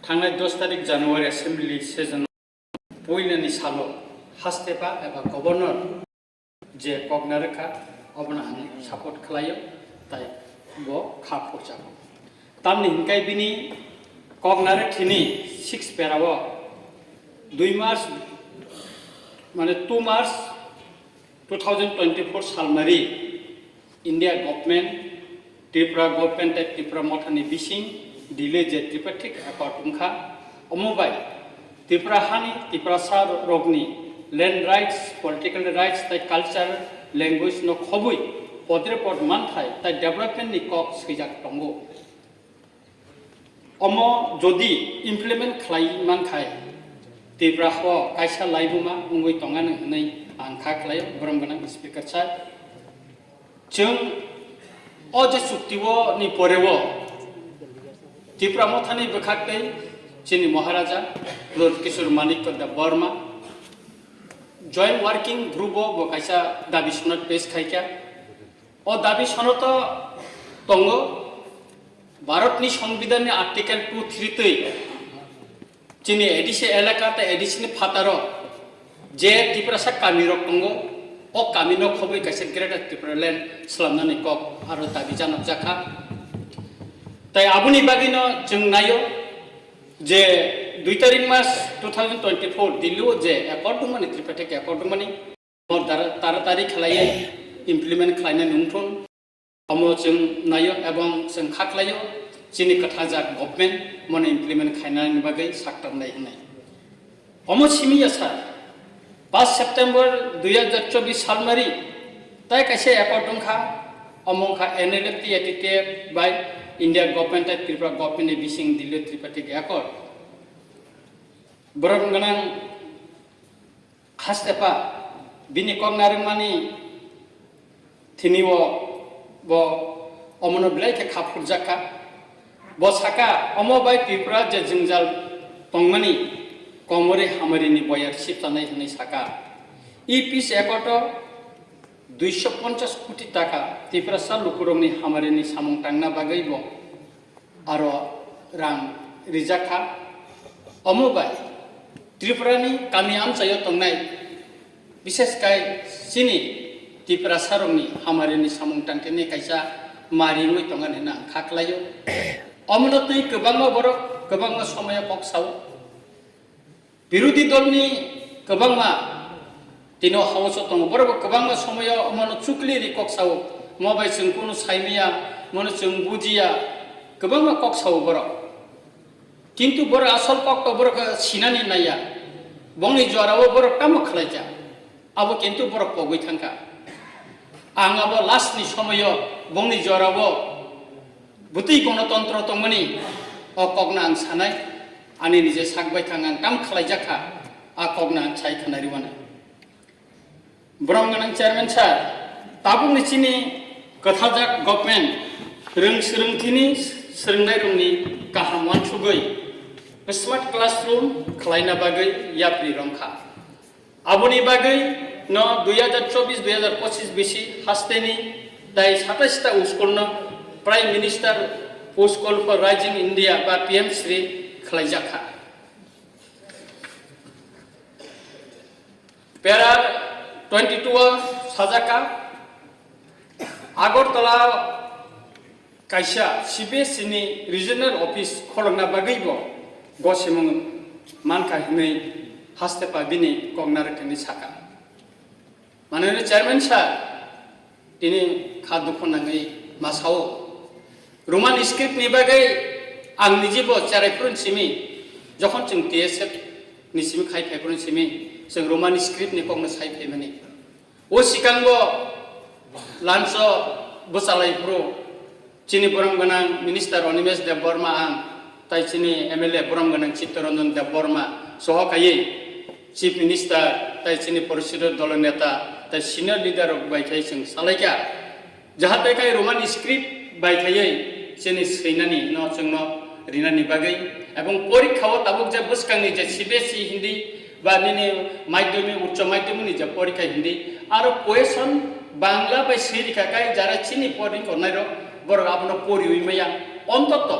थांनाय 10 तारिख January assembly session पयलानि सालो हास्तेपा एबा गवर्नर जे कगनारेखा अबना आं सापर्ट खालायो ताई बो खाफो जागो तामनि हिंकाय बिनि कगनारेखिनि 6 पेरावो 2 मार्च माने 2 मार्च 2024 सालमारि India government Tripura government Tripura मथानि बिसिं दिले जे त्रिपाठिक एकॉर्ड उनखा अमुबाई त्रिपुरा हानि त्रिपुरा सा रोगनी लैंड राइट्स पॉलिटिकल राइट्स ताई कल्चर लैंग्वेज नो खबुई पदरे पद मानथाय ताई डेवलपमेंट नि कक सैजाक दंगो अमो जदि इम्प्लीमेंट खालाय मानखाय त्रिपुरा हो कायसा लाइबुमा उंगै तंगानो हनै आं खाख्लाय ब्रह्मगोनां स्पीकर सार जों अजे सुक्तिवो नि परेवो त्रिपुरा मथानि बखाकै चिनी महाराजा लॉर्ड किशोर माणिक्य दा बर्मा जॉइंट वर्किंग ग्रुप बो कायसा दाबी सनद पेश खायका ओ दाबी सनद दंगो भारतनि संविधाननि आर्टिकल 233 चिनी एडिसे एलाका ता एडिसनि फातारो जे त्रिपुरा सा कामिरो दंगो ओ कामिनो खबै कायसा ग्रेटर त्रिपुरा लैंड स्लामनानि कक आरो दाबी जानब जाखा ताई आबुनि बागिनो जों नायो जे 2 तारिख मार्च 2024 दिल्लीओ जे एकॉर्ड दंमोन त्रिपाठिक एकॉर्ड दंमोन मोर तारातारि खालायै इमप्लिमेंट खालायनाय नुंथुन अमो जों नायो एवं जों खाख्लायो चिनि कथाजाक गवर्नमेंट मन इमप्लिमेंट खालायनायनि बागै साक्टामनाय होनाय अमो सिमिया सा 5 सितंबर 2024 सालमारि ताई कायसे एकॉर्ड दंखा अमोखा एनएलएफटी एटिटेड by India government Tripura government बिसिं दिल्ली त्रिपाठिक एकॉर्ड ब्रह्मगोनां हास्तेपा बिनि कगनारेमानि थिनिवो बो अमनो बिलाइके खाफुरजाका बो साका अमो बाय त्रिपुरा जे जिंजाल तंगमानि कमरे हामरिनि बयार सिपतानाय हनै साका ई पीस एकॉर्ड 250 कोटी टाका त्रिपुरा सा लुकुरंनि हामारिनि सामुं टांना बागैबो आरो रां रिजाखा अमुबाय त्रिपुरानि कामि आमचायो तंनाय विशेषकाय सिनि त्रिपुरा सारंनि हामारिनि सामुं टांथेनि कायसा मारिङै तंगानेना खाख्लायो अमनतै गोबांमा बरक गोबांमा समय पक्साव विरोधी दलनि गोबांमा तीनो हाउस दंग बरबो गोबांमा समय अमनो चुकलि रिकक्साव मबाइ जों कुनु साइमिया मन जों बुजिया गोबांमा कक्साव बर किन्तु बर आसल कक बर सिनानि नाया बंनि जराव बर काम खलायजा अब किन्तु बर पगै थांका आंआबो लास्टनि समय बंनि जराव बुतै गणतन्त्र तंमनि अ कगना आं सानाय आनि निजे सागबाय थांगा काम खलायजाखा आ कगना साइ खानारिवाना ब्रह्मगोनां चेयरमैन सार ताबुंनि चिनि कथाजाक गवर्नमेंट रोंसोलोंथिनि सोलोंनाय रुमनि गाहाम वानसुगै स्मार्ट क्लासरूम खालायना बागै याप्रि रंखा आबुनि बागै न 2024-2025 बिसि हास्तेनि दाय 27 ता स्कुलनो प्राइम मिनिस्टर पोस्ट कल फॉर राइजिंग इंडिया बा पीएम श्री खालायजाखा पेरा 22 साजाका आगरतला कायसा सीबीएसईनि रिजनल ऑफिस खोलना बागैबो गसेमुं मानखा हिनै हास्तेपा बिनि कगनारेखनि साका मानोना चेयरमैन सार दिनै खादु खनाङै मासाव रोमान स्क्रिप्ट नि बागै आं निजेबो चारायफोरन सिमि जखन जों टीएसएफ नि सिमि खायफायफोरन सिमि जों रोमान स्क्रिप्ट नि कगना सायफायमानि ओ सिगांबो लान्स बसालायफ्रो चिनी ब्रह्मगोनां मिनिस्टार अनिमेश देबबर्मा आं ताई चिनी एमएलए ब्रह्मगोनां चित्तरंजन देबबर्मा सहकायै चीफ मिनिस्टर ताई चिनी परिषद दल नेता ताई सीनियर लीडर बायथाय जों सालायका जाहाथे काय रोमान स्क्रिप्ट बायथायै चिनी सैनानि न जोंनो रिनानि बागै एवं परीक्षाव ताबुक जे बसकांनि जे सीबीएसई हिंदी बा निनि माध्यमिक उच्च माध्यमिकनि जे परीक्षा हिंदी आरो क्वेश्चन बांला बाय सैरिका काय जारा चिनी परीक्षा नायरो बर आपनो परि मैया अंतत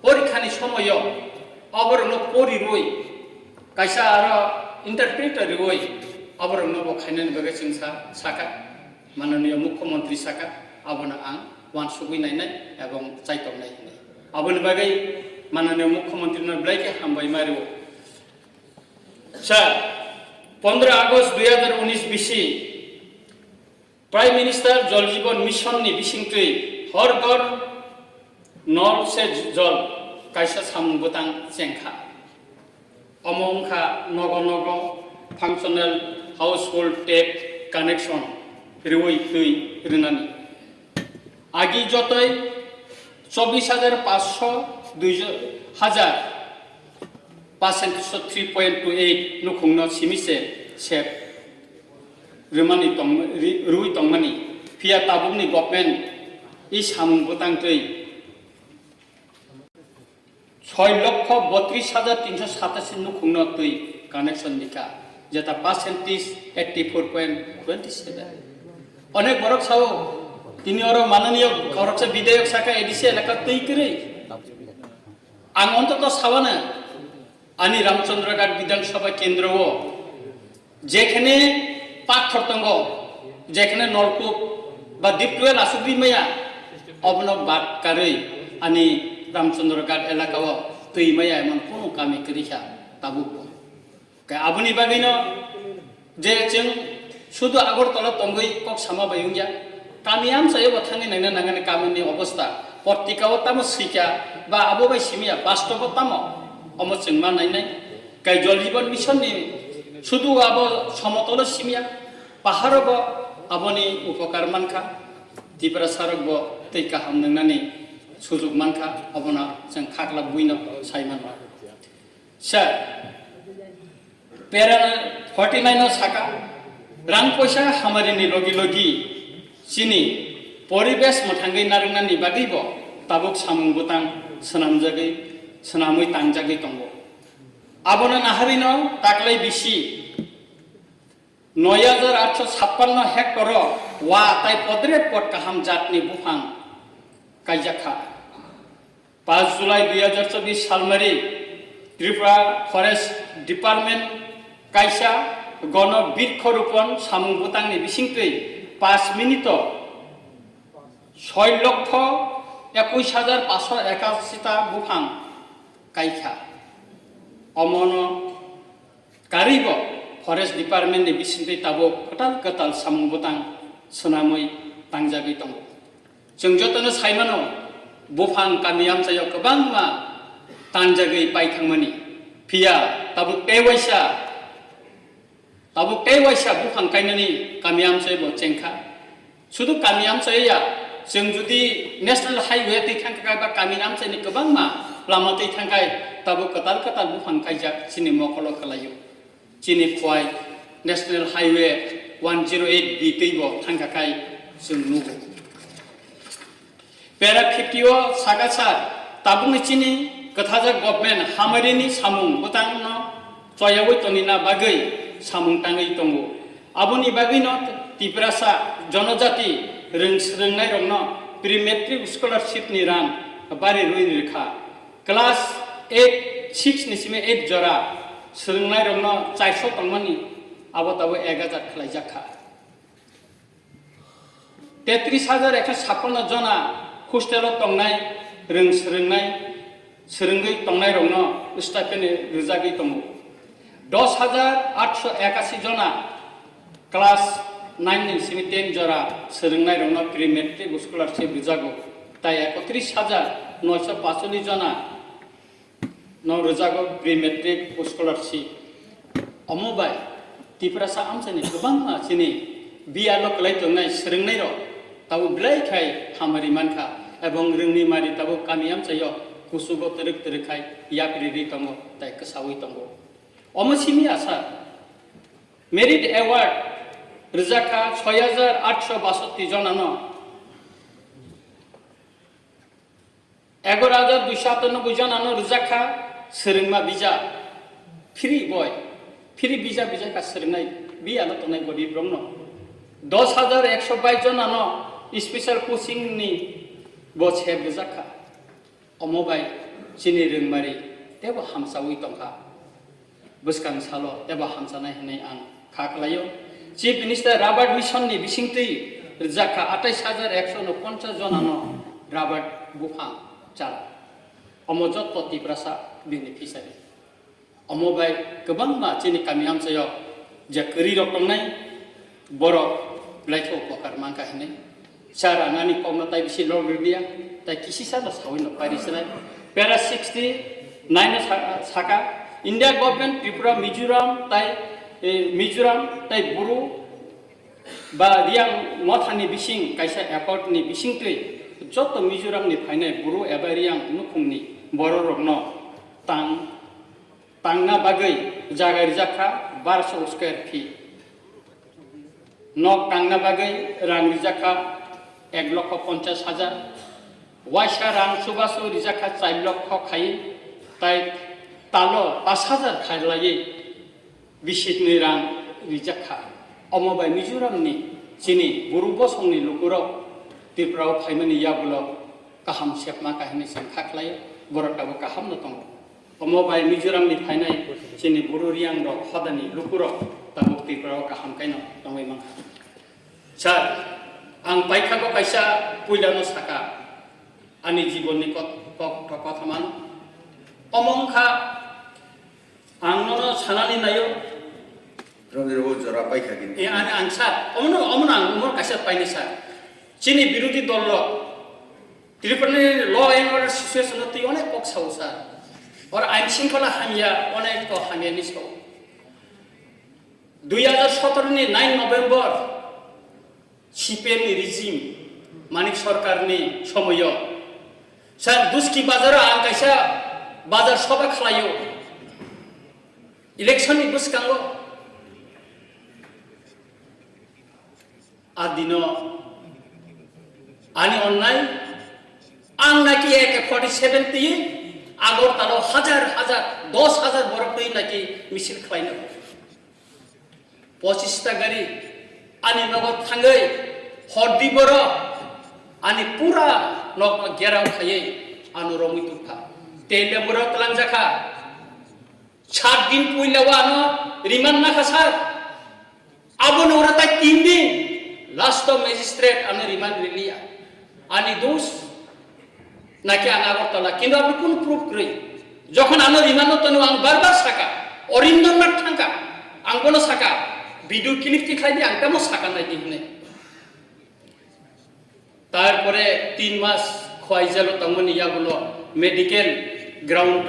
परीक्षानि समय अबरनो पोरी रोय कायसा आरो इंटरप्रेटर रोय अबरनो बखायनानै बगे जों साका माननीय मुख्यमंत्री साका अबनो आं वानसुगै नायनाय एवं जायतनाय अबनो बगे माननीय मुख्यमंत्री न ब्लाइके हामबाय मारो सर 15 अगस्त 2019 बिसि प्राइम मिनिस्टर जल जीवन मिशन नि बिसिंगै हर घर नल से जल कायसा सामुं बुतां जेंखा अमंखा नग नग फांक्शनल हाउसहोल्ड टेप कानेक्शन रिवई दै रोनानि आगि जतई 24,500 2000 3.28 नुखुंनो सिमिसे सेप रुमानि तंग रुई तंगमानि फिया ताबुंनि गभर्नमेंट इ सामुं बुतां दै 6,32,387 नुखुंनो दै कानेक्शन निका जेता परसेंटेज 84.27 अनेक बरक साओ तिनी और माननीय खरकसे विधेयक शाखा एडिसे एलाका तै करे आं अंतत सावाना आनी रामचंद्रगढ़ विधानसभा केंद्र वो जेखने पाथर तंग जेखने नलकूप बा दीपटुएल आसुग्री मैया अबनो बात करे आनी रामचंद्रगढ़ एलाका वो तै मैया एमन कोनो कामी करिखा ताबु का आबुनि बागैनो जे जों शुद्ध आगरतला तंगै कक सामा बायुंगिया कामियाम सायो बथांनि नायना नांगाने कामिनि अवस्था पत्रिकाव ताम सैका बा आबो बाय सिमिया वास्तव ताम अमो जों मा नायनाय गाय जल जीवन मिशन नि शुद्ध आबो समतल सिमिया पाहारब आबोनि उपकार मानखा दिब्रा सारब तैका हामनंनानि सुजुग मानखा अबना जों खागला बुइनो सायमान सर पेरा 49 साका रां पैसा हामारिनि लगी लगी सिनी परिवेश मथांगै नारंनानि बागैबो ताबुक सामुं बुतां सोनामजागै सोनामै तांजागै दंगो आबोनो नाहारिनो दाख्लै बिसि 9,856 हेक्टर वा ताई पद्रे पट गाहाम जातनि बुफां कायजाखा 5 जुलाई 2024 सालमारि त्रिपुरा फरेस्ट डिपार्टमेंट कायसा गण वृक्षरोपण सामुं बुतांनि बिसिंगै 5 मिनिट 6,21,581 बुफां कायखा अमनो कारिब फरेस्ट डिपार्टमेंट नि बिसिंगै ताबो कटाल कटाल सामुं बुतां सोनामै तांजागै दं जों जतनो सायमानो बुफां कामियाम जायो गोबां मा तांजागै पाइथांमोनि फिया ताबो पेवाइसा बुफां कायनानि कामियाम जायो बचेंखा शुद्ध कामियाम जायो जों जुदि नेशनल हाईवे दैथांखाय बा कामियाम जायनि गोबां मा लामा दैथांखाय ताबो कटाल कटाल बुफां कायजाक चिनि मखल खालायो चिनि फय नेशनल हाईवे 108 बि दैबो थांखाखाय जों नुगो पेरा 50 सागासा ताबुनि चिनि कथाजा गभर्नमेंट हामारिनि सामुं बुतांनो चयावै तनिना बागै सामुं तांगै दंगो आबुनि बागैनो तिब्रासा जनजाति रोंनाय रंनो प्री मेट्रिक स्कॉलरशिप नि रां बारि रुइन रेखा क्लास 8 6 निसिमे 8 जरा सोलोंनाय रंनो 400 तंगमानि आबताबो 1000 खलायजाखा 33,156 जना हस्टेल तंनाय रोंनाय सोलोंगै तंनाय रंनो स्टाइपेन्ड रोजागै दङ 10,881 जना क्लास 9 निसिम 10 जरा सोलोंनाय रंनो प्री मेट्रिक स्कॉलरशिप रोजागो ताय 31,945 जना न रोजागो प्री मेट्रिक स्कॉलरशिप अमबाय तिफ्रासा आमसानि गोबां मासिनि बियालो कलाय तंनाय सोलोंनाय र ताबो ब्लाइखाय हामारि मानखा एवं रोंनि मारि ताबो कामियाम जायो कुसुगो तरक तरखाय याप्रिरि तंगो ताय कसावै तंगो अमसिमी आसा मेरिट अवार्ड रजाखा 6,862 जनानो 11,290 जनानो रजाखा सोलोंमा बिजा फ्री बय फ्री बिजा का सोलोंनाय बियानो तंनाय बदि ब्रह्म 10,122 जनानो स्पेशल कोचिंग नि बछे रजाखा अमबाय चिनि रोंमारि teba hamsawi tongka buskang salo teba hamsanai hanai ang khaklayo Chief Minister Robert Mission ni bisingti jaka 28150 jonano Robert Bufang chala omojot poti prasa beneficiary omobai kebang ma chini kami amsayo jakri rokongnai borok laitho pokar mangka hine cara ngani komnatai bisi logrbia tai kisi sada sawin parislai para 69 saka India government Tripura Mizoram tai Buru ba riang mothani bising kaisa airport ni bising tui joto Mizoram ni phainai Buru eba riang nukhungni bororokno tangna bagai jaga rijaka 1200 square feet nok tangna bagai rang rijaka 1,50,000 waisa rang subasu rijaka 4 লক্ষ khai tai talo 5,000 khailai bisitni rang rijaka omobai Mizoram ni chini Buru bosongni lukuro Tripura phaimani yabulo kaham sepma kahini sangkhaklai borotabo kaham no tong omobai Mizoram ni phainai chini Buru riang ro hodani lukuro tabo Tripura kaham kaino tongoi mang sar ang paikhago kaisa puilano saka ani jibonni কথা মান omongkha angnono sanani nayo Rongiro jora paikha gini. ani angsa omno umur kaisa paini sa chini বিরোধী দল Tripura law and order situation ti onek ok sausa or ain shingkhala hamia onek to hamia nisko 2017 ni 9 November CPM regime Manik Sarkar ni somoyo sar duski bazar ang kaisa bazar soba khlayo election ni buskango adino ani online ang naki ek 47 ti agor talo hajar 10,000 borok ti naki misil khlaino 25 ta gari ani nogot thangai hordi boro ani pura nok gerau khaye anu romi tukha tele boro tlangjaka 7 din puilawa no riman na khasar abon orata 3 din last magistrate anu riman rilia ani dos naki anagor tala kindu apni kun proof krai jokhon anu riman tonu ang barbar saka orindon na thangka angbono saka video clip ti khaidi ang tamo saka nai dihne তারপরে 3 মাস খোয়াইজালো তমনি ইয়াগুলো medical ground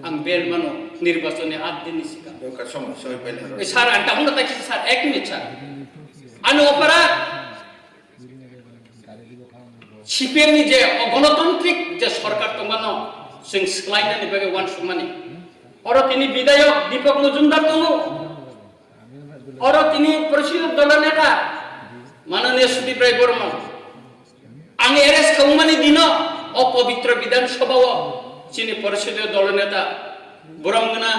আং বেলমানো নির্বাচনে 8 দিন নিছিকা Doka সময় পাইলে এই sir আনটা হুন তাকি sir 1 minute sir আনো অপরাধ সিপিএম নি যে গণতান্ত্রিক যে সরকার তমানো সিং স্লাইনা নি বাগে ওয়ান সুমানি অর তিনি বিধায়ক দীপক মজুমদার তনু অর তিনি পরিষদ দলের নেতা মাননীয় সুদীপ রায় বর্মন আমি এরেস খাউমানি দিন অপবিত্র বিধানসভা চিনি পরিষদীয় দল নেতা বরমগনা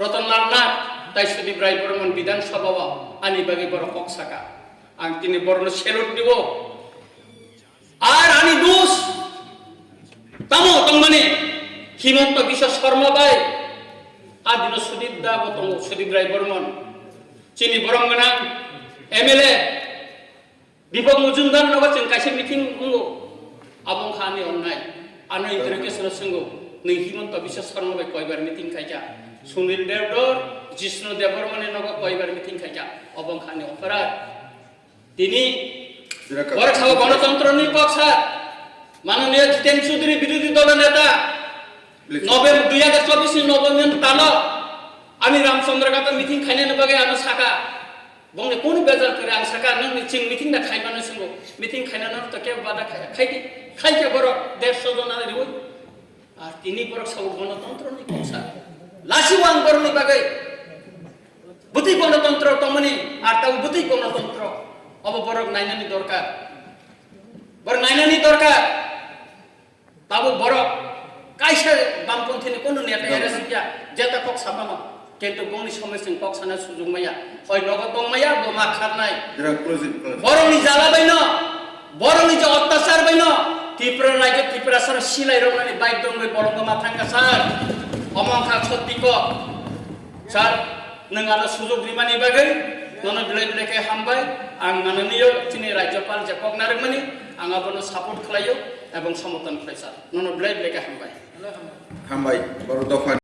রতনলাল নাথ তাই সুদীপ রায় বর্মন বিধানসভা আনি বাগে বড় পক্ষাকা আমি তিনি বর্ণ সেলুট দিব আর আমি দোষ তামো তংমানে হিমন্ত বিশ্ব শর্মা বাই আদিন সুদীপ দা বতং সুদীপ রায় বর্মন চিনি বরমগনা এমএলএ দীপক মজুমদার নগা जों কাছে মিটিং হুঙ্গো আবং খানি অন্যায় আনো ইন্টারকেশন সঙ্গো नै হিমন্ত বিশ্ব শর্মা বাই কয়বার মিটিং খাইকা সুনীল দেবডর জিষ্ণু দেববর্মনে নগা কয়বার মিটিং খাইকা আবং খানি অপরাধ তিনি বড়খাও গণতন্ত্র নিরপেক্ষ মাননীয় জিতেন চৌধুরী বিরোধী দল নেতা নভেম্বর 2024 নভেম্বর তালো আমি রামচন্দ্রগাতা মিটিং খাইনে বাগে আনো সাকা বংনে কোন বেজাল করে আং সাকা নং চিং মিটিং না খাইমানো সঙ্গ মিটিং খাইনানো তো কে বাদা খাইদি খাইকে বড় 150 জন আরে ওই আর তিনি বড় সব গণতন্ত্র নিরপেক্ষ লাসিওয়াং বরনি বাগে বুতি গণতন্ত্র তমনি আর তাও বুতি গণতন্ত্র অববরক নাইনানি দরকার বড় নাইনানি দরকার তাবো বড় কাইসা বামপন্থী কোন নেতা এরাসিয়া যেটা পক্ষ সাবামা কিন্তু গনি সমস্যা পক্ষ সানা সুযোগ মাইয়া হয় নগদ মাইয়া বোমা খারনাই বড়নি জ্বালা বাইন বড়নি যে অত্যাচার বাইন ত্রিপুরা রাজ্য ত্রিপুরা সর সিলাই রংনানি বাইক দঙ্গই বড় মাথাঙ্গা sir samkha sotiko sar nengano sujog rimani bagai nono bilai ke hambai ang mananiyo tini rajyapal Jacob Narigmani ang abono support khlayo ebong samotan khlaisar nono bilai ke hambai Hambai baru dofan